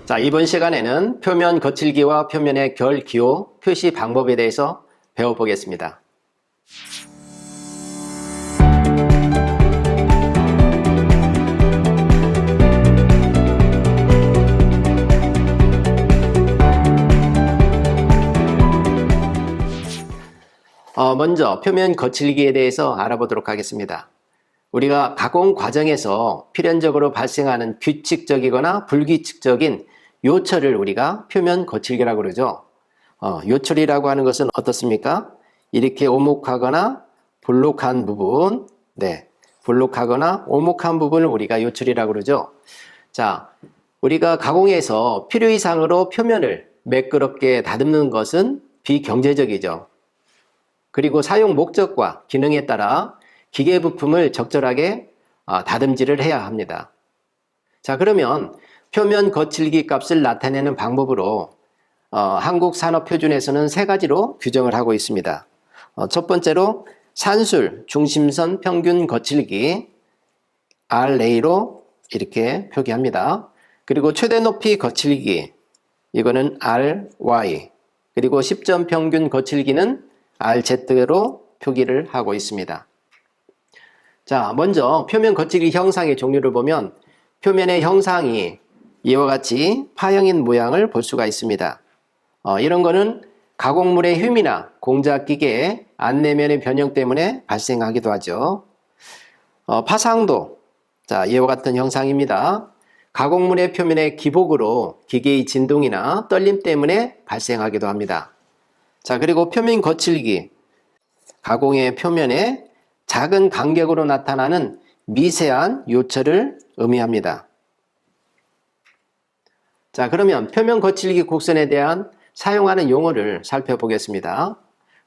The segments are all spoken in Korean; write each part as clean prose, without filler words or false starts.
자, 이번 시간에는 표면 거칠기와 표면의 결, 기호, 표시 방법에 대해서 배워보겠습니다. 먼저 표면 거칠기에 대해서 알아보도록 하겠습니다. 우리가 가공 과정에서 필연적으로 발생하는 규칙적이거나 불규칙적인 요철을 우리가 표면 거칠기라고 그러죠. 요철이라고 하는 것은 어떻습니까? 이렇게 오목하거나 볼록한 부분, 볼록하거나 오목한 부분을 우리가 요철이라고 그러죠. 자, 우리가 가공해서 필요 이상으로 표면을 매끄럽게 다듬는 것은 비경제적이죠. 그리고 사용 목적과 기능에 따라 기계 부품을 적절하게 다듬질을 해야 합니다. 자, 그러면 표면 거칠기 값을 나타내는 방법으로 한국산업표준에서는 세 가지로 규정을 하고 있습니다. 첫 번째로 산술 중심선 평균 거칠기 RA로 이렇게 표기합니다. 그리고 최대 높이 거칠기 이거는 RY, 그리고 10점 평균 거칠기는 RZ로 표기를 하고 있습니다. 자, 먼저 표면 거칠기 형상의 종류를 보면 표면의 형상이 이와 같이 파형인 모양을 볼 수가 있습니다. 이런 거는 가공물의 흉이나 공작기계의 안내면의 변형 때문에 발생하기도 하죠. 파상도, 자, 이와 같은 형상입니다. 가공물의 표면의 기복으로 기계의 진동이나 떨림 때문에 발생하기도 합니다. 자, 그리고 표면 거칠기, 가공의 표면에 작은 간격으로 나타나는 미세한 요철을 의미합니다. 자, 그러면 표면 거칠기 곡선에 대한 사용하는 용어를 살펴보겠습니다.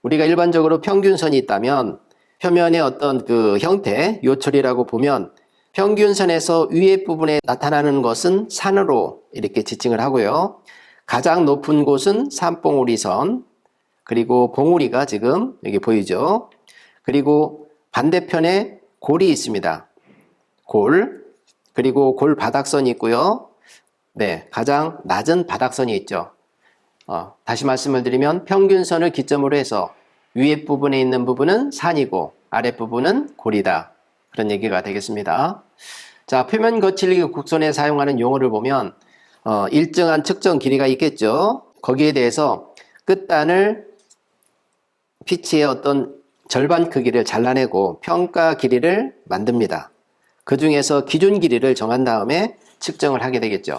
우리가 일반적으로 평균선이 있다면 표면의 어떤 그 형태, 요철이라고 보면 평균선에서 위에 부분에 나타나는 것은 산으로 이렇게 지칭을 하고요. 가장 높은 곳은 산봉우리선, 그리고 봉우리가 지금 여기 보이죠. 그리고 반대편에 골이 있습니다. 골, 그리고 골 바닥선이 있고요. 가장 낮은 바닥선이 있죠. 다시 말씀을 드리면 평균선을 기점으로 해서 위에 부분에 있는 부분은 산이고 아랫부분은 골이다. 그런 얘기가 되겠습니다. 자, 표면 거칠기 곡선에 사용하는 용어를 보면 일정한 측정 길이가 있겠죠. 거기에 대해서 끝단을 피치의 어떤 절반 크기를 잘라내고 평가 길이를 만듭니다. 그 중에서 기준 길이를 정한 다음에 측정을 하게 되겠죠.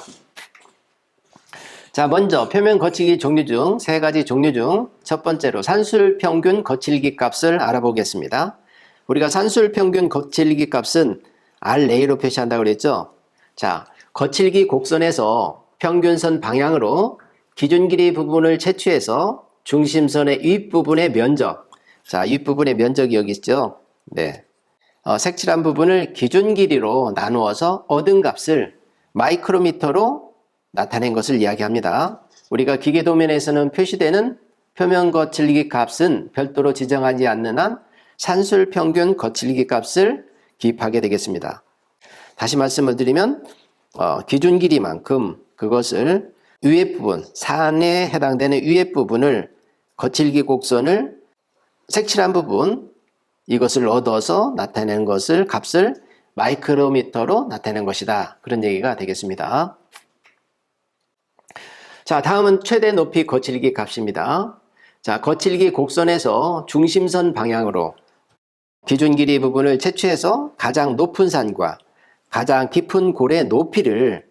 자, 먼저 표면 거칠기 종류 중 세 가지 종류 중 첫 번째로 산술 평균 거칠기 값을 알아보겠습니다. 우리가 산술 평균 거칠기 값은 RA로 표시한다고 그랬죠. 자, 거칠기 곡선에서 평균선 방향으로 기준 길이 부분을 채취해서 중심선의 윗부분의 면적, 자, 윗부분의 면적이 여기 있죠. 색칠한 부분을 기준 길이로 나누어서 얻은 값을 마이크로미터로 나타낸 것을 이야기합니다. 우리가 기계 도면에서는 표시되는 표면 거칠기 값은 별도로 지정하지 않는 한 산술 평균 거칠기 값을 기입하게 되겠습니다. 다시 말씀을 드리면 기준 길이만큼 그것을 위에 부분, 산에 해당되는 위에 부분을 거칠기 곡선을 색칠한 부분, 이것을 얻어서 나타내는 것을 값을 마이크로미터로 나타내는 것이다. 그런 얘기가 되겠습니다. 자, 다음은 최대 높이 거칠기 값입니다. 자, 거칠기 곡선에서 중심선 방향으로 기준 길이 부분을 채취해서 가장 높은 산과 가장 깊은 골의 높이를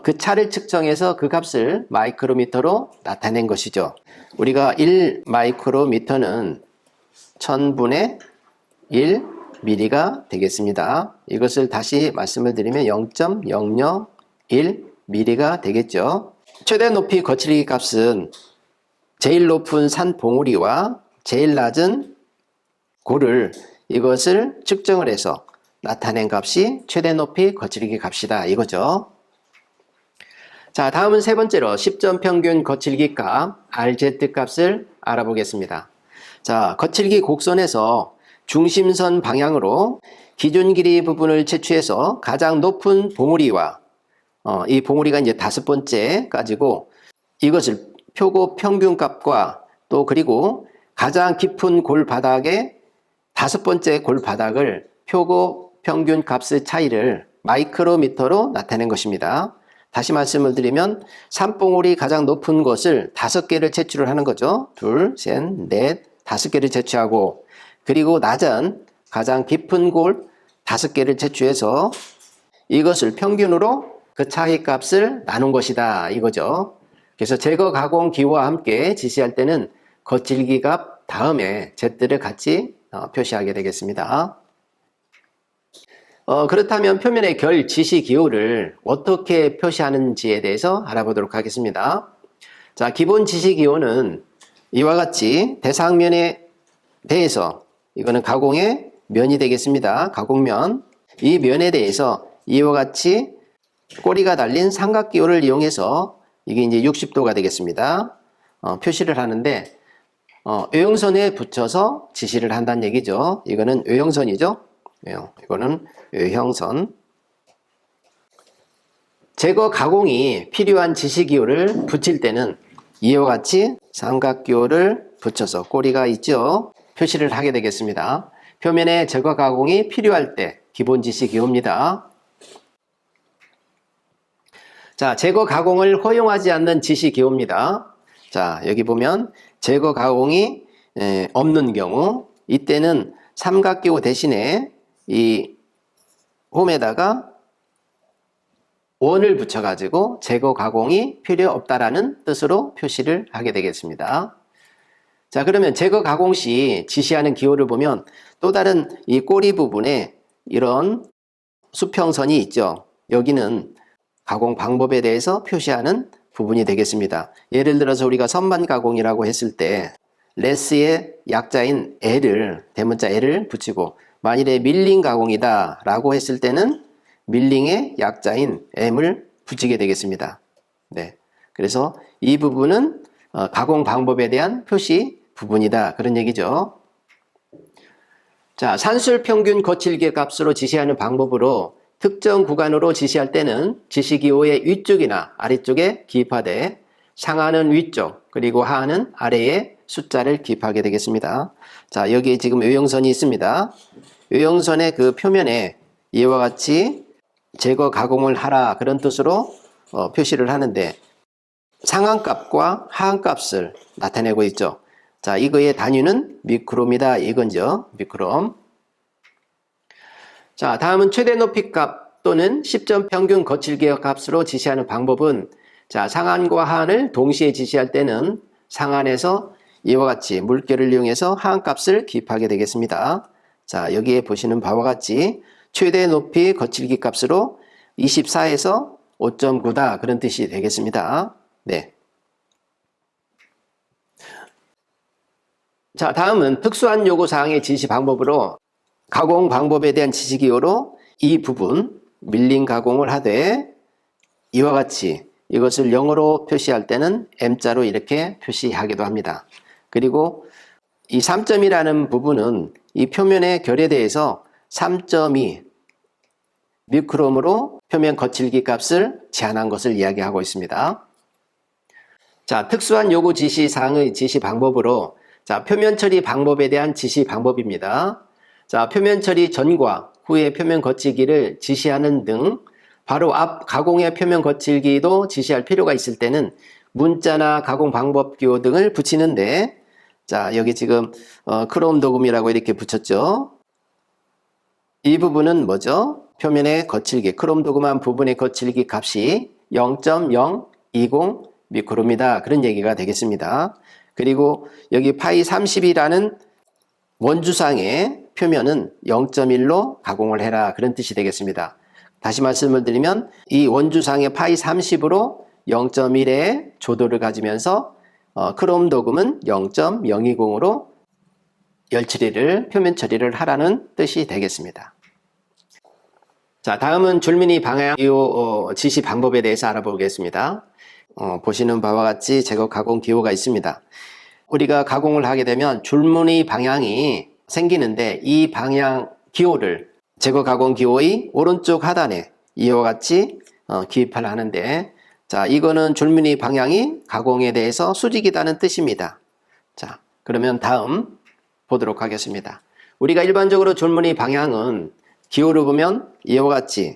그 차를 측정해서 그 값을 마이크로미터로 나타낸 것이죠. 우리가 1 마이크로미터는 1000분의 1 미리가 되겠습니다. 이것을 다시 말씀을 드리면 0.001 미리가 되겠죠. 최대 높이 거칠기 값은 제일 높은 산 봉우리와 제일 낮은 골을 이것을 측정을 해서 나타낸 값이 최대 높이 거칠기 값이다 이거죠. 자, 다음은 세 번째로 10점 평균 거칠기 값 RZ 값을 알아보겠습니다. 자, 거칠기 곡선에서 중심선 방향으로 기준 길이 부분을 채취해서 가장 높은 봉우리와 이 봉우리가 이제 5번째까지고 이것을 표고 평균 값과 또 그리고 가장 깊은 골 바닥의 5번째 골 바닥을 표고 평균 값의 차이를 마이크로미터로 나타낸 것입니다. 다시 말씀을 드리면 산봉우리 가장 높은 것을 5개를 채취를 하는 거죠. 2, 3, 4, 5개를 채취하고 그리고 낮은 가장 깊은 골 5개를 채취해서 이것을 평균으로 그 차이 값을 나눈 것이다 이거죠. 그래서 제거 가공 기호와 함께 지시할 때는 거칠기 값 다음에 Z를 같이 표시하게 되겠습니다. 그렇다면 표면의 결 지시 기호를 어떻게 표시하는지에 대해서 알아보도록 하겠습니다. 자, 기본 지시 기호는 이와 같이 대상면에 대해서 이거는 가공의 면이 되겠습니다. 가공면. 이 면에 대해서 이와 같이 꼬리가 달린 삼각기호를 이용해서 이게 이제 60도가 되겠습니다. 표시를 하는데 외형선에 붙여서 지시를 한다는 얘기죠. 이거는 외형선이죠. 이거는 외형선. 제거 가공이 필요한 지시기호를 붙일 때는 이와 같이 삼각기호를 붙여서 꼬리가 있죠. 표시를 하게 되겠습니다. 표면에 제거 가공이 필요할 때 기본 지시기호입니다. 자, 제거 가공을 허용하지 않는 지시기호입니다. 자, 여기 보면 제거 가공이 없는 경우 이때는 삼각기호 대신에 이 홈에다가 원을 붙여가지고 제거 가공이 필요 없다라는 뜻으로 표시를 하게 되겠습니다. 자, 그러면 제거 가공 시 지시하는 기호를 보면 또 다른 이 꼬리 부분에 이런 수평선이 있죠. 여기는 가공 방법에 대해서 표시하는 부분이 되겠습니다. 예를 들어서 우리가 선반 가공이라고 했을 때 레스의 약자인 L을 대문자 L을 붙이고 만일에 밀링 가공이다 라고 했을 때는 밀링의 약자인 M을 붙이게 되겠습니다. 네, 그래서 이 부분은 가공 방법에 대한 표시 부분이다 그런 얘기죠. 자, 산술 평균 거칠기 값으로 지시하는 방법으로 특정 구간으로 지시할 때는 지시기호의 위쪽이나 아래쪽에 기입하되 상하는 위쪽 그리고 하하는 아래에 숫자를 기입하게 되겠습니다. 자, 여기 지금 외형선이 있습니다. 외형선의 그 표면에 이와 같이 제거 가공을 하라 그런 뜻으로 표시를 하는데 상한값과 하한값을 나타내고 있죠. 자, 이거의 단위는 미크로입니다. 이건죠. 미크롬. 자, 다음은 최대 높이 값 또는 10점 평균 거칠기 값으로 지시하는 방법은 자, 상한과 하한을 동시에 지시할 때는 상한에서 이와 같이 물결을 이용해서 하한값을 기입하게 되겠습니다. 자, 여기에 보시는 바와 같이 최대 높이 거칠기 값으로 24에서 5.9다 그런 뜻이 되겠습니다. 네. 자, 다음은 특수한 요구사항의 지시 방법으로 가공 방법에 대한 지시기호로 이 부분 밀링 가공을 하되 이와 같이 이것을 영어로 표시할 때는 M자로 이렇게 표시하기도 합니다. 그리고 이 3점이라는 부분은 이 표면의 결에 대해서 3.2 미크롬으로 표면 거칠기 값을 제한한 것을 이야기하고 있습니다. 자, 특수한 요구 지시사항의 지시 방법으로 자, 표면 처리 방법에 대한 지시 방법입니다. 자, 표면 처리 전과 후의 표면 거칠기를 지시하는 등 바로 앞 가공의 표면 거칠기도 지시할 필요가 있을 때는 문자나 가공 방법 기호 등을 붙이는데 자, 여기 지금 크롬 도금이라고 이렇게 붙였죠. 이 부분은 뭐죠? 표면의 거칠기, 크롬 도금한 부분의 거칠기 값이 0.020 미크로입니다. 그런 얘기가 되겠습니다. 그리고 여기 파이 30이라는 원주상의 표면은 0.1로 가공을 해라 그런 뜻이 되겠습니다. 다시 말씀을 드리면 이 원주상의 파이 30으로 0.1의 조도를 가지면서 크롬 도금은 0.020으로 표면 처리를 하라는 뜻이 되겠습니다. 자, 다음은 줄무늬 방향 기호 지시 방법에 대해서 알아보겠습니다. 보시는 바와 같이 제거 가공 기호가 있습니다. 우리가 가공을 하게 되면 줄무늬 방향이 생기는데 이 방향 기호를 제거 가공 기호의 오른쪽 하단에 이와 같이 기입을 하는데, 자, 이거는 줄무늬 방향이 가공에 대해서 수직이다는 뜻입니다. 자, 그러면 다음 보도록 하겠습니다. 우리가 일반적으로 줄무늬 방향은 기호를 보면 이와 같이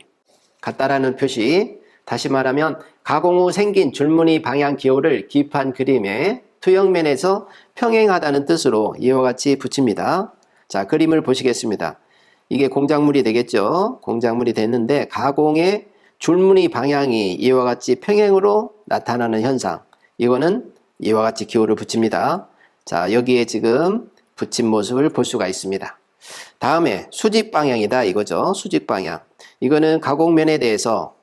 같다라는 표시, 다시 말하면 가공 후 생긴 줄무늬 방향 기호를 기입한 그림에 투영면에서 평행하다는 뜻으로 이와 같이 붙입니다. 자, 그림을 보시겠습니다. 이게 공작물이 되겠죠. 공작물이 됐는데 가공의 줄무늬 방향이 이와 같이 평행으로 나타나는 현상, 이거는 이와 같이 기호를 붙입니다. 자, 여기에 지금 붙인 모습을 볼 수가 있습니다. 다음에 수직 방향이다 이거죠. 수직 방향. 이거는 가공면에 대해서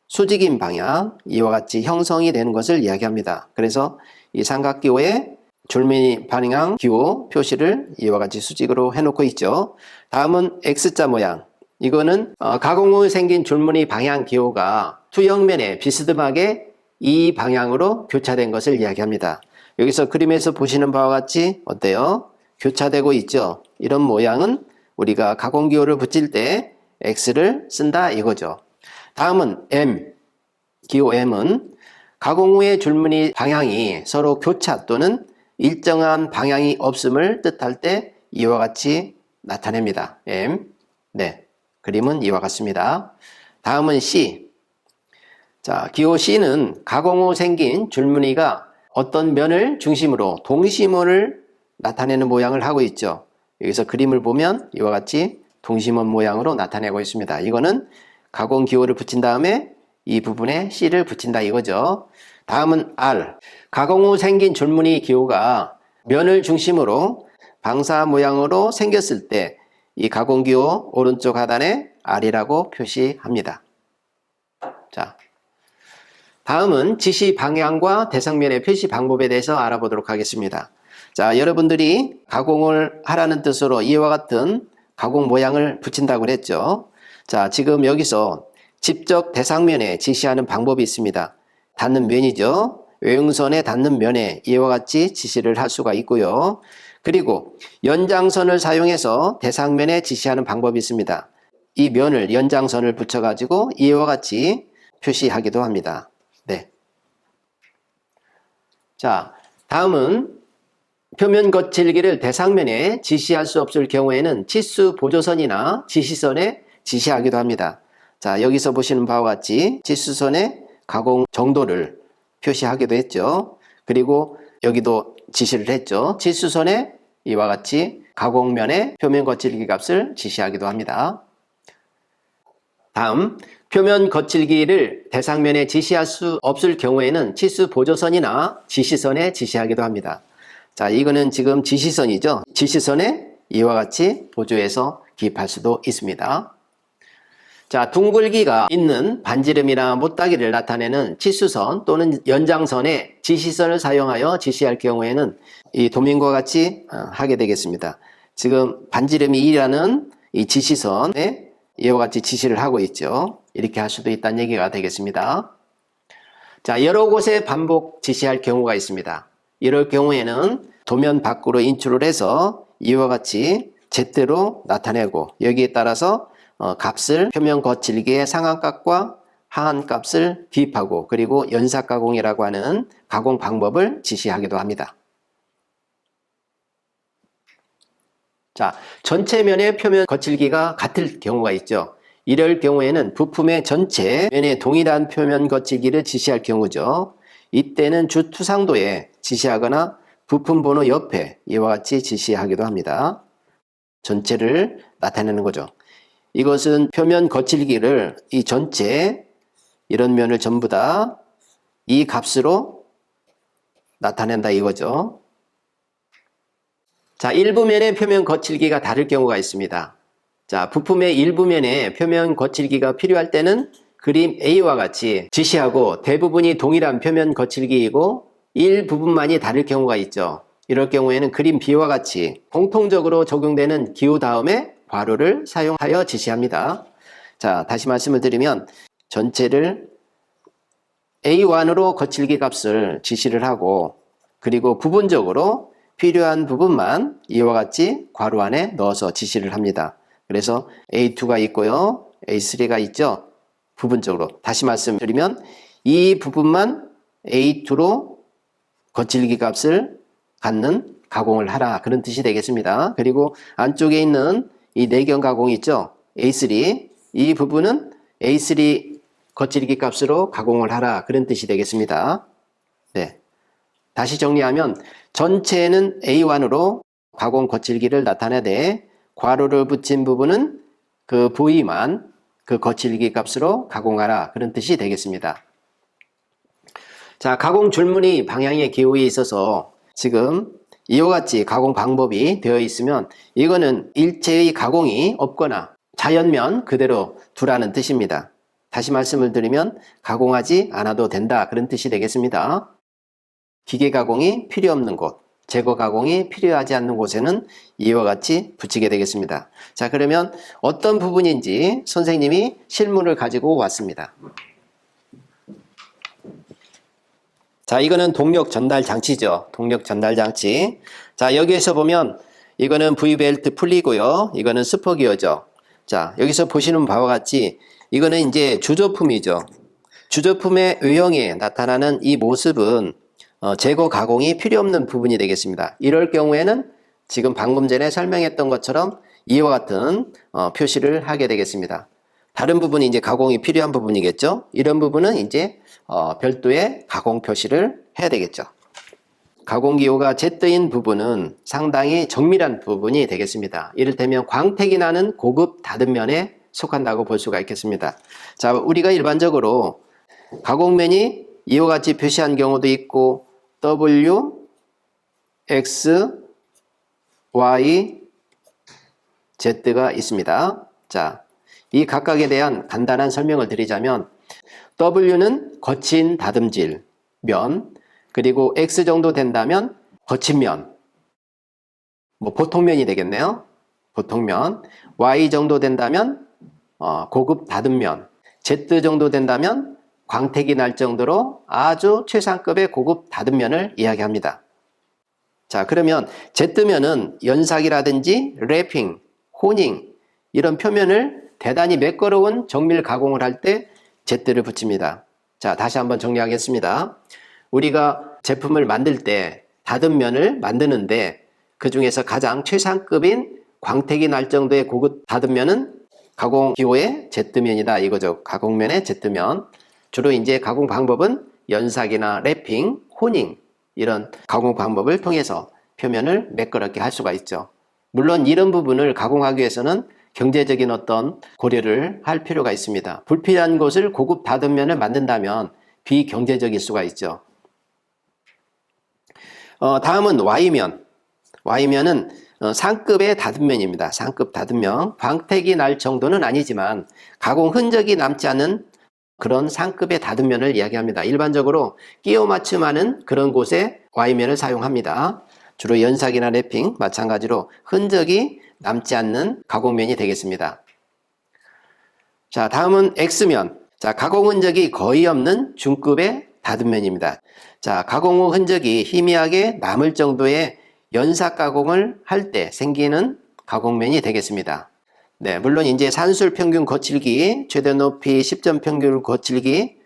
수직인 방향, 이와 같이 형성이 되는 것을 이야기합니다. 그래서 이 삼각기호에 줄무늬 방향 기호 표시를 이와 같이 수직으로 해놓고 있죠. 다음은 X자 모양. 이거는 가공 후 생긴 줄무늬 방향 기호가 투영면에 비스듬하게 이 방향으로 교차된 것을 이야기합니다. 여기서 그림에서 보시는 바와 같이 어때요? 교차되고 있죠. 이런 모양은 우리가 가공 기호를 붙일 때 X를 쓴다 이거죠. 다음은 M, 기호 M은 가공 후의 줄무늬 방향이 서로 교차 또는 일정한 방향이 없음을 뜻할 때 이와 같이 나타냅니다. M. 네, 그림은 이와 같습니다. 다음은 C. 자, 기호 C는 가공 후 생긴 줄무늬가 어떤 면을 중심으로 동심원을 나타내는 모양을 하고 있죠. 여기서 그림을 보면 이와 같이 동심원 모양으로 나타내고 있습니다. 이거는 가공 기호를 붙인 다음에 이 부분에 C를 붙인다 이거죠. 다음은 R. 가공 후 생긴 줄무늬 기호가 면을 중심으로 방사 모양으로 생겼을 때 이 가공 기호 오른쪽 하단에 R이라고 표시합니다. 자, 다음은 지시 방향과 대상면의 표시 방법에 대해서 알아보도록 하겠습니다. 자, 여러분들이 가공을 하라는 뜻으로 이와 같은 가공 모양을 붙인다고 그랬죠. 자, 지금 여기서 직접 대상면에 지시하는 방법이 있습니다. 닿는 면이죠. 외형선에 닿는 면에 이와 같이 지시를 할 수가 있고요. 그리고 연장선을 사용해서 대상면에 지시하는 방법이 있습니다. 이 면을 연장선을 붙여가지고 이와 같이 표시하기도 합니다. 네. 자, 다음은 표면 거칠기를 대상면에 지시할 수 없을 경우에는 치수 보조선이나 지시선에 지시하기도 합니다. 자, 여기서 보시는 바와 같이 치수선의 가공 정도를 표시하기도 했죠. 그리고 여기도 지시를 했죠. 치수선에 이와 같이 가공면의 표면 거칠기 값을 지시하기도 합니다. 다음, 표면 거칠기를 대상면에 지시할 수 없을 경우에는 치수 보조선이나 지시선에 지시하기도 합니다. 자, 이거는 지금 지시선이죠. 지시선에 이와 같이 보조해서 기입할 수도 있습니다. 자, 둥글기가 있는 반지름이나 못따기를 나타내는 치수선 또는 연장선에 지시선을 사용하여 지시할 경우에는 이 도면과 같이 하게 되겠습니다. 지금 반지름이 2라는 이 지시선에 이와 같이 지시를 하고 있죠. 이렇게 할 수도 있다는 얘기가 되겠습니다. 자, 여러 곳에 반복 지시할 경우가 있습니다. 이럴 경우에는 도면 밖으로 인출을 해서 이와 같이 제대로 나타내고 여기에 따라서 값을 표면 거칠기의 상한값과 하한값을 기입하고 그리고 연삭가공이라고 하는 가공 방법을 지시하기도 합니다. 자, 전체 면의 표면 거칠기가 같을 경우가 있죠. 이럴 경우에는 부품의 전체 면에 동일한 표면 거칠기를 지시할 경우죠. 이때는 주투상도에 지시하거나 부품 번호 옆에 이와 같이 지시하기도 합니다. 전체를 나타내는 거죠. 이것은 표면 거칠기를 이 전체 이런 면을 전부 다 이 값으로 나타낸다 이거죠. 자, 일부 면의 표면 거칠기가 다를 경우가 있습니다. 자, 부품의 일부 면에 표면 거칠기가 필요할 때는 그림 A와 같이 지시하고 대부분이 동일한 표면 거칠기이고 일부분만이 다를 경우가 있죠. 이럴 경우에는 그림 B와 같이 공통적으로 적용되는 기호 다음에 괄호를 사용하여 지시합니다. 자, 다시 말씀을 드리면 전체를 A1으로 거칠기 값을 지시를 하고 그리고 부분적으로 필요한 부분만 이와 같이 괄호 안에 넣어서 지시를 합니다. 그래서 A2가 있고요. A3가 있죠. 부분적으로. 다시 말씀드리면 이 부분만 A2로 거칠기 값을 갖는 가공을 하라. 그런 뜻이 되겠습니다. 그리고 안쪽에 있는 이 내경 가공이 있죠. A3. 이 부분은 A3 거칠기 값으로 가공을 하라. 그런 뜻이 되겠습니다. 네. 다시 정리하면 전체는 A1으로 가공 거칠기를 나타내되 괄호를 붙인 부분은 그 부위만 그 거칠기 값으로 가공하라. 그런 뜻이 되겠습니다. 자, 가공 줄무늬 방향의 기호에 있어서 지금 이와 같이 가공 방법이 되어 있으면 이거는 일체의 가공이 없거나 자연면 그대로 두라는 뜻입니다. 다시 말씀을 드리면 가공하지 않아도 된다. 그런 뜻이 되겠습니다. 기계 가공이 필요 없는 곳, 제거 가공이 필요하지 않는 곳에는 이와 같이 붙이게 되겠습니다. 자, 그러면 어떤 부분인지 선생님이 실물을 가지고 왔습니다. 자, 이거는 동력 전달 장치죠. 동력 전달 장치. 자, 여기에서 보면 이거는 V벨트 풀리고요. 이거는 스포기어죠. 자, 여기서 보시는 바와 같이 이거는 이제 주조품이죠. 주조품의 외형에 나타나는 이 모습은 제거 가공이 필요 없는 부분이 되겠습니다. 이럴 경우에는 지금 방금 전에 설명했던 것처럼 이와 같은 표시를 하게 되겠습니다. 다른 부분이 이제 가공이 필요한 부분이겠죠. 이런 부분은 이제 별도의 가공 표시를 해야 되겠죠. 가공 기호가 Z인 부분은 상당히 정밀한 부분이 되겠습니다. 이를테면 광택이 나는 고급 닫음면에 속한다고 볼 수가 있겠습니다. 자, 우리가 일반적으로 가공면이 이와 같이 표시한 경우도 있고 W, X, Y, Z가 있습니다. 자, 이 각각에 대한 간단한 설명을 드리자면 W는 거친 다듬질 면, 그리고 X 정도 된다면 거친 면, 보통면이 되겠네요. 보통면. Y 정도 된다면 고급 다듬면, Z 정도 된다면 광택이 날 정도로 아주 최상급의 고급 다듬면을 이야기합니다. 자, 그러면 Z면은 연삭이라든지 래핑, 호닝 이런 표면을 대단히 매끄러운 정밀 가공을 할 때 Z를 붙입니다. 자, 다시 한번 정리하겠습니다. 우리가 제품을 만들 때 다듬면을 만드는데 그 중에서 가장 최상급인 광택이 날 정도의 고급 다듬면은 가공 기호의 Z면이다 이거죠. 가공면의 Z면. 주로 이제 가공 방법은 연삭이나 래핑, 호닝 이런 가공 방법을 통해서 표면을 매끄럽게 할 수가 있죠. 물론 이런 부분을 가공하기 위해서는 경제적인 어떤 고려를 할 필요가 있습니다. 불필요한 곳을 고급 다듬면을 만든다면 비경제적일 수가 있죠. 다음은 Y면. Y면은 상급의 다듬면입니다. 상급 다듬면. 광택이 날 정도는 아니지만 가공 흔적이 남지 않은 그런 상급의 다듬면을 이야기합니다. 일반적으로 끼워 맞춤하는 그런 곳에 Y면을 사용합니다. 주로 연삭이나 래핑 마찬가지로 흔적이 남지 않는 가공면이 되겠습니다. 자, 다음은 X면. 자, 가공 흔적이 거의 없는 중급의 다듬면입니다. 자, 가공 후 흔적이 희미하게 남을 정도의 연삭 가공을 할 때 생기는 가공면이 되겠습니다. 네, 물론 이제 산술 평균 거칠기, 최대 높이 10점 평균 거칠기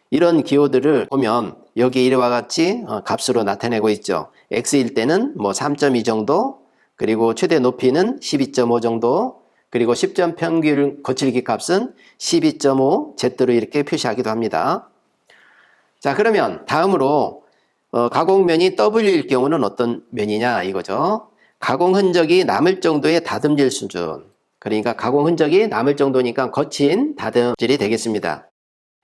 이런 기호들을 보면 여기 이와 같이 값으로 나타내고 있죠. X일 때는 뭐 3.2 정도, 그리고 최대 높이는 12.5 정도, 그리고 10점 평균 거칠기 값은 12.5 Z로 이렇게 표시하기도 합니다. 자, 그러면 다음으로 가공면이 W일 경우는 어떤 면이냐 이거죠. 가공 흔적이 남을 정도의 다듬질 수준. 그러니까 가공 흔적이 남을 정도니까 거친 다듬질이 되겠습니다.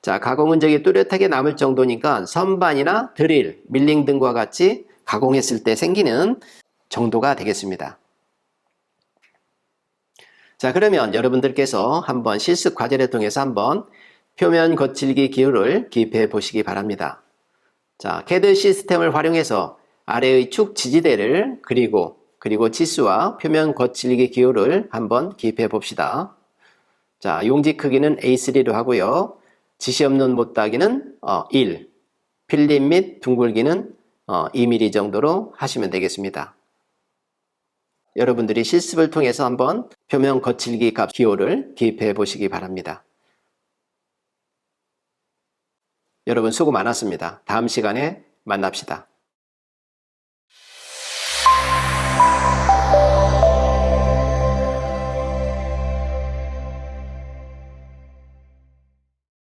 자, 가공 흔적이 뚜렷하게 남을 정도니까 선반이나 드릴, 밀링 등과 같이 가공했을 때 생기는 정도가 되겠습니다. 자, 그러면 여러분들께서 한번 실습 과제를 통해서 한번 표면 거칠기 기호를 기입해 보시기 바랍니다. 자, CAD 시스템을 활용해서 아래의 축 지지대를 그리고 지수와 표면 거칠기 기호를 한번 기입해 봅시다. 자, 용지 크기는 A3로 하고요. 지시 없는 못따기는 1, 필립 및 둥글기는 2mm 정도로 하시면 되겠습니다. 여러분들이 실습을 통해서 한번 표면 거칠기 값 기호를 기입해 보시기 바랍니다. 여러분 수고 많았습니다. 다음 시간에 만납시다.